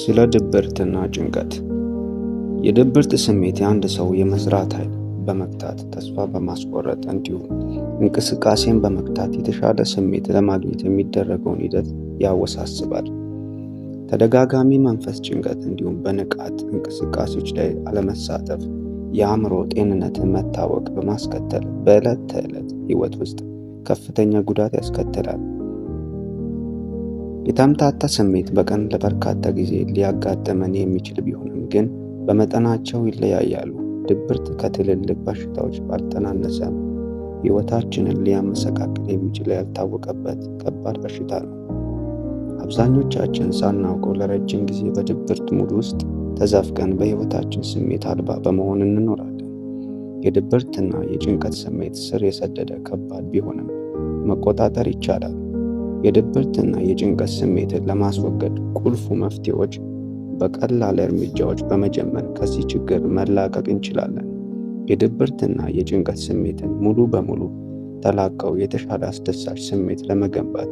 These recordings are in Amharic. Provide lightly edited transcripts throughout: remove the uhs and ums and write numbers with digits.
ስለ ድብርትና ጭንቀት። የድብርት ስሜት የአንድ ሰው የመስራት ኃይል በመግታት፣ ተስፋ በማስቆረጥ እንዲሁም እንቅስቃሴን በመግታት የተሻለ ስሜት ለማግኘት የሚደረገውን ሂደት ያወሳስባል። ተደጋጋሚ መንፈስ ጭንቀት እንዲሁም በንቃት እንቅስቃሴዎች ላይ አለመሳተፍ የአእምሮ ጤንነትን መታወክ በማስከተል በዕለት ተዕለት ሕይወት ውስጥ ከፍተኛ ጉዳት ያስከትላል። የተምታታ ስሜት በቀን ለበርካታ ጊዜ ሊያጋጥመን የሚችል ቢሆንም ግን በመጠናቸው ይለያያሉ። ድብርት ከትልልቅ በሽታዎች ባልተናነሰ ሕይወታችንን ሊያመሰቃቅል የሚችል ያልታወቀበት ከባድ በሽታ ነው። አብዛኞቻችን ሳናውቀው ለረጅም ጊዜ በድብርት ሙድ ውስጥ ተዘፍቀን በሕይወታችን ስሜት አልባ በመሆን እንኖራለን። የድብርትና የጭንቀት ስሜት ስር የሰደደ ከባድ ቢሆንም መቆጣጠር ይቻላል። የድብርትና የጭንቀት ስሜትን ለማስወገድ ቁልፉ መፍትሄዎች በቀላል እርምጃዎች በመጀመር ከዚህ ችግር መላቀቅ እንችላለን። የድብርትና የጭንቀት ስሜትን ሙሉ በሙሉ ተላቀው የተሻለ አስደሳች ስሜት ለመገንባት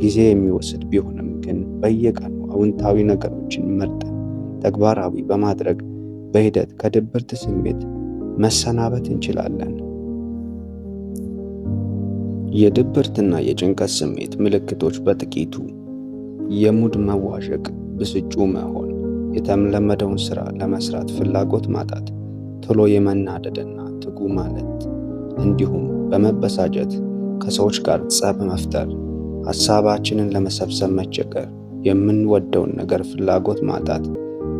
ጊዜ የሚወስድ ቢሆንም ግን በየቀኑ አዎንታዊ ነገሮችን መርጠን ተግባራዊ በማድረግ በሂደት ከድብርት ስሜት መሰናበት እንችላለን። የድብርትና የጭንቀት ስሜት ምልክቶች በጥቂቱ የሙድ መዋዠቅ፣ ብስጩ መሆን፣ የተለመደውን ስራ ለመስራት ፍላጎት ማጣት፣ ቶሎ የመናደድና ትጉ ማለት፣ እንዲሁም በመበሳጨት ከሰዎች ጋር ጸብ መፍጠር፣ ሐሳባችንን ለመሰብሰብ መቸገር፣ የምንወደውን ነገር ፍላጎት ማጣት፣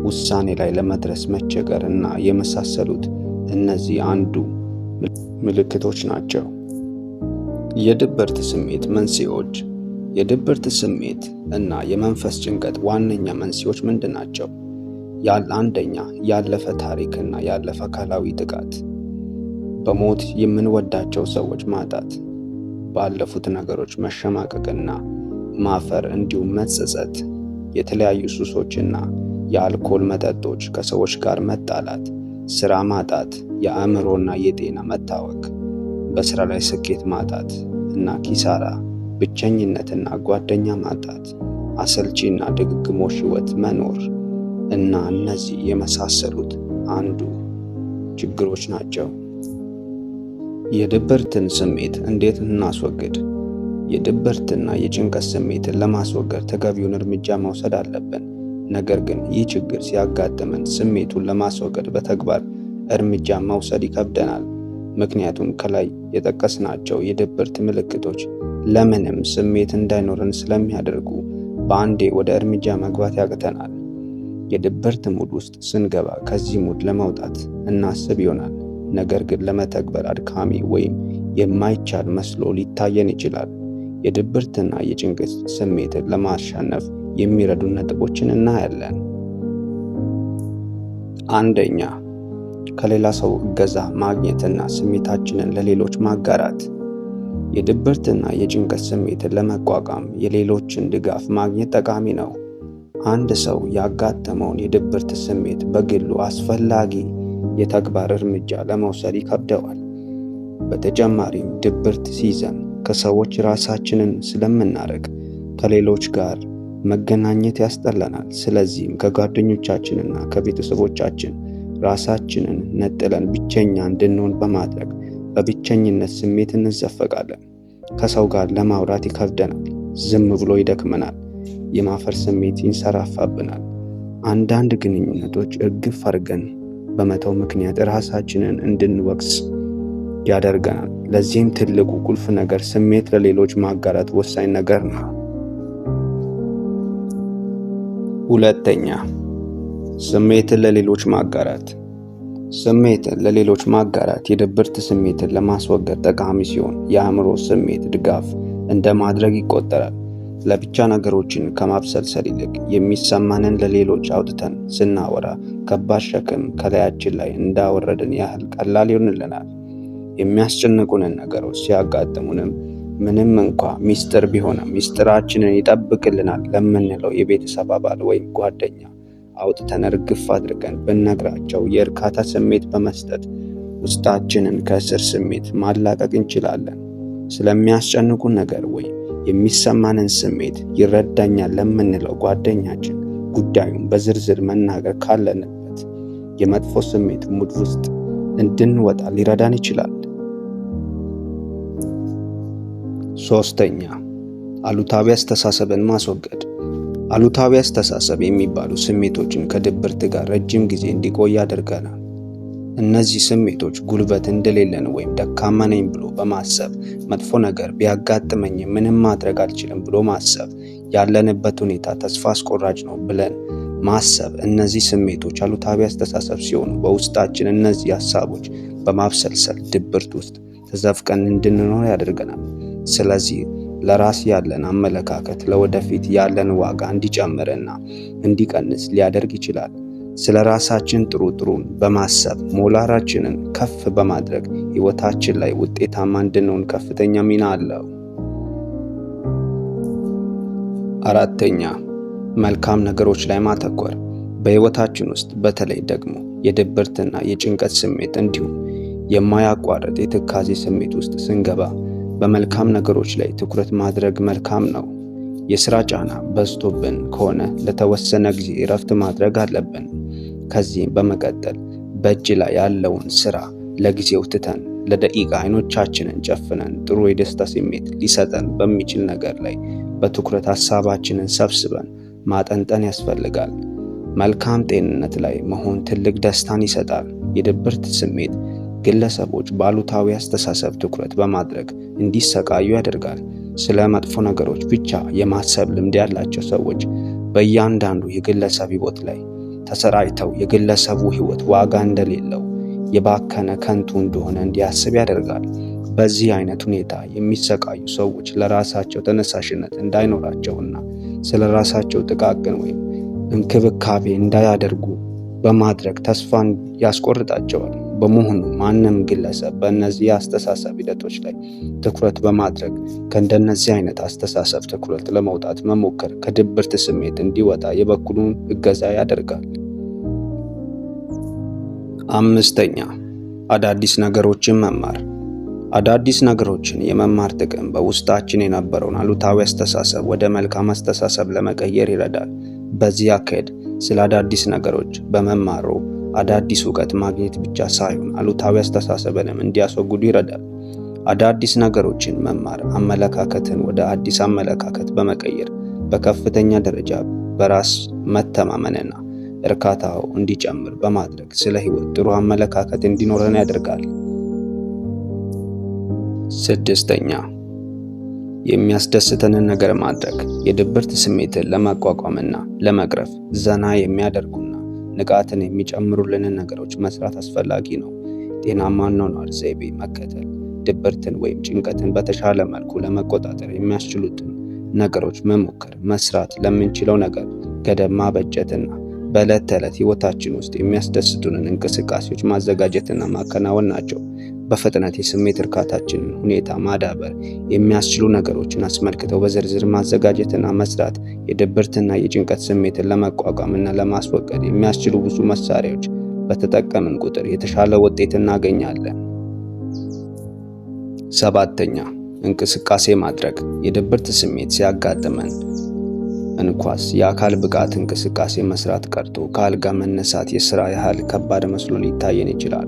ውሳኔ ላይ ለመድረስ መቸገር እና የመሳሰሉት እነዚህ አንዱ ምልክቶች ናቸው። የድብርት ስሜት መንስኤዎች። የድብርት ስሜት እና የመንፈስ ጭንቀት ዋነኛ መንስኤዎች ምንድን ናቸው? አንደኛ፣ ያለፈ ታሪክ እና ያለፈ አካላዊ ጥቃት። በሞት የምንወዳቸው ሰዎች ማጣት፣ ባለፉት ነገሮች መሸማቀቅና ማፈር እንዲሁም መጸጸት፣ የተለያዩ ሱሶችና የአልኮል መጠጦች፣ ከሰዎች ጋር መጣላት፣ ስራ ማጣት፣ የአእምሮና የጤና መታወክ፣ በስራ ላይ ስኬት ማጣት እና ኪሳራ፣ ብቸኝነትና ጓደኛ ማጣት፣ አሰልቺና ድግግሞሽ ህይወት መኖር እና እነዚህ የመሳሰሉት አንዱ ችግሮች ናቸው። የድብርትን ስሜት እንዴት እናስወግድ? የድብርትና የጭንቀት ስሜትን ለማስወገድ ተገቢውን እርምጃ መውሰድ አለብን። ነገር ግን ይህ ችግር ሲያጋጥመን ስሜቱን ለማስወገድ በተግባር እርምጃ መውሰድ ይከብደናል። ምክንያቱም ከላይ የጠቀስናቸው የድብርት ምልክቶች ለምንም ስሜት እንዳይኖረን ስለሚያደርጉ በአንዴ ወደ እርምጃ መግባት ያቅተናል። የድብርት ሙድ ውስጥ ስንገባ ከዚህ ሙድ ለመውጣት እናስብ ይሆናል። ነገር ግን ለመተግበር አድካሚ ወይም የማይቻል መስሎ ሊታየን ይችላል። የድብርትና የጭንቀት ስሜትን ለማሸነፍ የሚረዱ ነጥቦችን እናያለን። አንደኛ፣ ከሌላ ሰው እገዛ ማግኘትና ስሜታችንን ለሌሎች ማጋራት። የድብርትና የጭንቀት ስሜትን ለመቋቋም የሌሎችን ድጋፍ ማግኘት ጠቃሚ ነው። አንድ ሰው ያጋጠመውን የድብርት ስሜት በግሉ አስፈላጊ የተግባር እርምጃ ለመውሰድ ይከብደዋል። በተጨማሪም ድብርት ሲይዘን ከሰዎች ራሳችንን ስለምናርቅ ከሌሎች ጋር መገናኘት ያስጠላናል። ስለዚህም ከጓደኞቻችንና ከቤተሰቦቻችን ራሳችንን ነጥለን ብቸኛ እንድንሆን በማድረግ በብቸኝነት ስሜት እንዘፈቃለን። ከሰው ጋር ለማውራት ይከብደናል። ዝም ብሎ ይደክመናል። የማፈር ስሜት ይንሰራፋብናል። አንዳንድ ግንኙነቶች እርግፍ አድርገን በመተው ምክንያት ራሳችንን እንድንወቅስ ያደርገናል። ለዚህም ትልቁ ቁልፍ ነገር ስሜት ለሌሎች ማጋራት ወሳኝ ነገር ነው። ሁለተኛ፣ ስሜትን ለሌሎች ማጋራት። ስሜትን ለሌሎች ማጋራት የድብርት ስሜትን ለማስወገድ ጠቃሚ ሲሆን የአእምሮ ስሜት ድጋፍ እንደማድረግ ይቆጠራል። ለብቻ ነገሮችን ከማብሰልሰል ይልቅ የሚሰማንን ለሌሎች አውጥተን ስናወራ ከባድ ሸክም ከላያችን ላይ እንዳወረድን ያህል ቀላል ይሆንልናል። የሚያስጨንቁንን ነገሮች ሲያጋጥሙንም ምንም እንኳ ሚስጥር ቢሆንም ሚስጥራችንን ይጠብቅልናል ለምንለው የቤተሰብ አባል ወይም ጓደኛ አውጥተን እርግፍ አድርገን ብንነግራቸው የእርካታ ስሜት በመስጠት ውስጣችንን ከእስር ስሜት ማላቀቅ እንችላለን። ስለሚያስጨንቁን ነገር ወይም የሚሰማንን ስሜት ይረዳኛል ለምንለው ጓደኛችን ጉዳዩን በዝርዝር መናገር ካለንበት የመጥፎ ስሜት ሙድ ውስጥ እንድንወጣ ሊረዳን ይችላል። ሶስተኛ፣ አሉታዊ አስተሳሰብን ማስወገድ። አሉታዊ አስተሳሰብ የሚባሉ ስሜቶችን ከድብርት ጋር ረጅም ጊዜ እንዲቆይ ያደርገናል። እነዚህ ስሜቶች ጉልበት እንደሌለን ወይም ደካማ ነኝ ብሎ በማሰብ፣ መጥፎ ነገር ቢያጋጥመኝ ምንም ማድረግ አልችልም ብሎ ማሰብ፣ ያለንበት ሁኔታ ተስፋ አስቆራጭ ነው ብለን ማሰብ፣ እነዚህ ስሜቶች አሉታዊ አስተሳሰብ ሲሆኑ በውስጣችን እነዚህ ሀሳቦች በማብሰልሰል ድብርት ውስጥ ተዘፍቀን እንድንኖር ያደርገናል። ስለዚህ ለራስ ያለን አመለካከት ለወደፊት ያለን ዋጋ እንዲጨምርና እንዲቀንስ ሊያደርግ ይችላል። ስለ ራሳችን ጥሩን በማሰብ ሞራላችንን ከፍ በማድረግ ሕይወታችን ላይ ውጤታማ እንድንሆን ከፍተኛ ሚና አለው። አራተኛ፣ መልካም ነገሮች ላይ ማተኮር። በሕይወታችን ውስጥ በተለይ ደግሞ የድብርትና የጭንቀት ስሜት እንዲሁም የማያቋርጥ የትካዜ ስሜት ውስጥ ስንገባ በመልካም ነገሮች ላይ ትኩረት ማድረግ መልካም ነው። የሥራ ጫና በዝቶብን ከሆነ ለተወሰነ ጊዜ እረፍት ማድረግ አለብን። ከዚህም በመቀጠል በእጅ ላይ ያለውን ሥራ ለጊዜው ትተን ለደቂቃ አይኖቻችንን ጨፍነን ጥሩ የደስታ ስሜት ሊሰጠን በሚችል ነገር ላይ በትኩረት ሐሳባችንን ሰብስበን ማጠንጠን ያስፈልጋል። መልካም ጤንነት ላይ መሆን ትልቅ ደስታን ይሰጣል። የድብርት ስሜት ግለሰቦች በአሉታዊ አስተሳሰብ ትኩረት በማድረግ እንዲሰቃዩ ያደርጋል። ስለ መጥፎ ነገሮች ብቻ የማሰብ ልምድ ያላቸው ሰዎች በእያንዳንዱ የግለሰብ ሕይወት ላይ ተሰራጭተው የግለሰቡ ሕይወት ዋጋ እንደሌለው፣ የባከነ ከንቱ እንደሆነ እንዲያስብ ያደርጋል። በዚህ አይነት ሁኔታ የሚሰቃዩ ሰዎች ለራሳቸው ተነሳሽነት እንዳይኖራቸውና ስለ ራሳቸው ጥቃቅን ወይም እንክብካቤ እንዳያደርጉ በማድረግ ተስፋን ያስቆርጣቸዋል። በመሆኑ ማንም ግለሰብ በእነዚህ የአስተሳሰብ ሂደቶች ላይ ትኩረት በማድረግ ከእንደነዚህ አይነት አስተሳሰብ ትኩረት ለመውጣት መሞከር ከድብርት ስሜት እንዲወጣ የበኩሉን እገዛ ያደርጋል። አምስተኛ፣ አዳዲስ ነገሮችን መማር። አዳዲስ ነገሮችን የመማር ጥቅም በውስጣችን የነበረውን አሉታዊ አስተሳሰብ ወደ መልካም አስተሳሰብ ለመቀየር ይረዳል። በዚህ አካሄድ ስለ አዳዲስ ነገሮች በመማሩ አዳዲስ እውቀት ማግኘት ብቻ ሳይሆን አሉታዊ አስተሳሰብንም እንዲያስወግዱ ይረዳል። አዳዲስ ነገሮችን መማር አመለካከትን ወደ አዲስ አመለካከት በመቀየር በከፍተኛ ደረጃ በራስ መተማመንና እርካታው እንዲጨምር በማድረግ ስለ ሕይወት ጥሩ አመለካከት እንዲኖረን ያደርጋል። ስድስተኛ፣ የሚያስደስተንን ነገር ማድረግ። የድብርት ስሜትን ለመቋቋምና ለመቅረፍ ዘና የሚያደርጉና ንቃትን የሚጨምሩልንን ነገሮች መስራት አስፈላጊ ነው። ጤናማ አኗኗር ዘይቤ መከተል ድብርትን ወይም ጭንቀትን በተሻለ መልኩ ለመቆጣጠር የሚያስችሉትን ነገሮች መሞከር፣ መስራት ለምንችለው ነገር ገደብ ማበጀትና በዕለት ተዕለት ሕይወታችን ውስጥ የሚያስደስቱንን እንቅስቃሴዎች ማዘጋጀትና ማከናወን ናቸው። በፍጥነት የስሜት እርካታችንን ሁኔታ ማዳበር የሚያስችሉ ነገሮችን አስመልክተው በዝርዝር ማዘጋጀትና መስራት የድብርትና የጭንቀት ስሜትን ለመቋቋምና ለማስወገድ የሚያስችሉ ብዙ መሳሪያዎች በተጠቀምን ቁጥር የተሻለ ውጤት እናገኛለን። ሰባተኛ፣ እንቅስቃሴ ማድረግ። የድብርት ስሜት ሲያጋጥመን እንኳስ የአካል ብቃት እንቅስቃሴ መስራት ቀርቶ ከአልጋ መነሳት የሥራ ያህል ከባድ መስሎ ሊታየን ይችላል።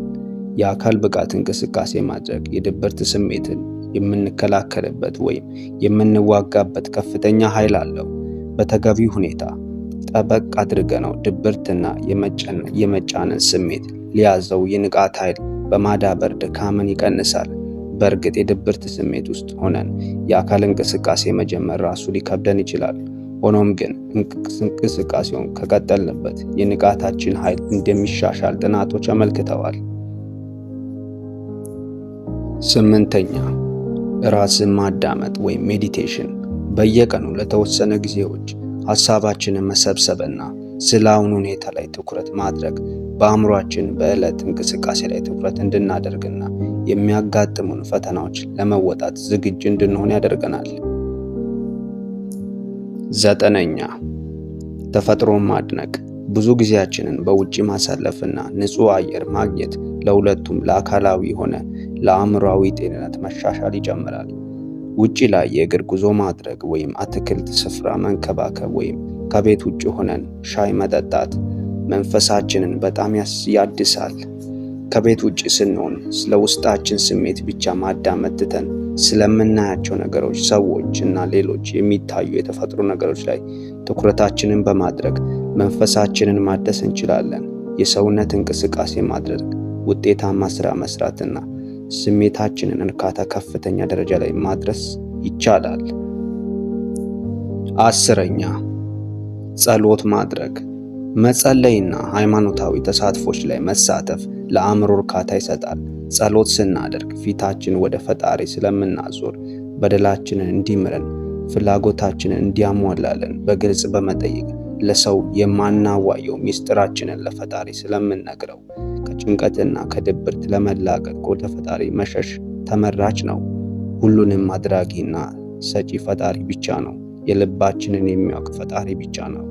የአካል ብቃት እንቅስቃሴ ማድረግ የድብርት ስሜትን የምንከላከልበት ወይም የምንዋጋበት ከፍተኛ ኃይል አለው። በተገቢው ሁኔታ ጠበቅ አድርገነው ድብርትና የመጫንን ስሜት ሊያዘው የንቃት ኃይል በማዳበር ድካምን ይቀንሳል። በእርግጥ የድብርት ስሜት ውስጥ ሆነን የአካል እንቅስቃሴ መጀመር ራሱ ሊከብደን ይችላል። ሆኖም ግን እንቅስቃሴውን ከቀጠልንበት የንቃታችን ኃይል እንደሚሻሻል ጥናቶች አመልክተዋል። ስምንተኛ፣ ራስን ማዳመጥ ወይም ሜዲቴሽን። በየቀኑ ለተወሰነ ጊዜዎች ሐሳባችንን መሰብሰብና ስለ አሁኑ ሁኔታ ላይ ትኩረት ማድረግ በአእምሯችን በዕለት እንቅስቃሴ ላይ ትኩረት እንድናደርግና የሚያጋጥሙን ፈተናዎች ለመወጣት ዝግጁ እንድንሆን ያደርገናል። ዘጠነኛ፣ ተፈጥሮን ማድነቅ። ብዙ ጊዜያችንን በውጪ ማሳለፍና ንጹህ አየር ማግኘት ለሁለቱም ለአካላዊ ሆነ ለአእምሯዊ ጤንነት መሻሻል ይጨምራል። ውጪ ላይ የእግር ጉዞ ማድረግ ወይም አትክልት ስፍራ መንከባከብ ወይም ከቤት ውጭ ሆነን ሻይ መጠጣት መንፈሳችንን በጣም ያድሳል። ከቤት ውጭ ስንሆን ስለ ውስጣችን ስሜት ብቻ ማዳመጥ ትተን ስለምናያቸው ነገሮች፣ ሰዎች እና ሌሎች የሚታዩ የተፈጥሮ ነገሮች ላይ ትኩረታችንን በማድረግ መንፈሳችንን ማደስ እንችላለን። የሰውነት እንቅስቃሴ ማድረግ፣ ውጤታማ ስራ መስራትና ስሜታችንን እርካታ ከፍተኛ ደረጃ ላይ ማድረስ ይቻላል። 10ኛ ጸሎት ማድረግ። መጸለይና ሃይማኖታዊ ተሳትፎች ላይ መሳተፍ ለአእምሮ እርካታ ይሰጣል። ጸሎት ስናደርግ ፊታችን ወደ ፈጣሪ ስለምናዞር በደላችንን እንዲምረን፣ ፍላጎታችንን እንዲያሟላልን በግልጽ በመጠየቅ ለሰው የማናዋየው ሚስጥራችንን ለፈጣሪ ስለምንነግረው ከጭንቀትና ከድብርት ለመላቀቅ ወደ ፈጣሪ መሸሽ ተመራጭ ነው። ሁሉንም አድራጊና ሰጪ ፈጣሪ ብቻ ነው። የልባችንን የሚያውቅ ፈጣሪ ብቻ ነው።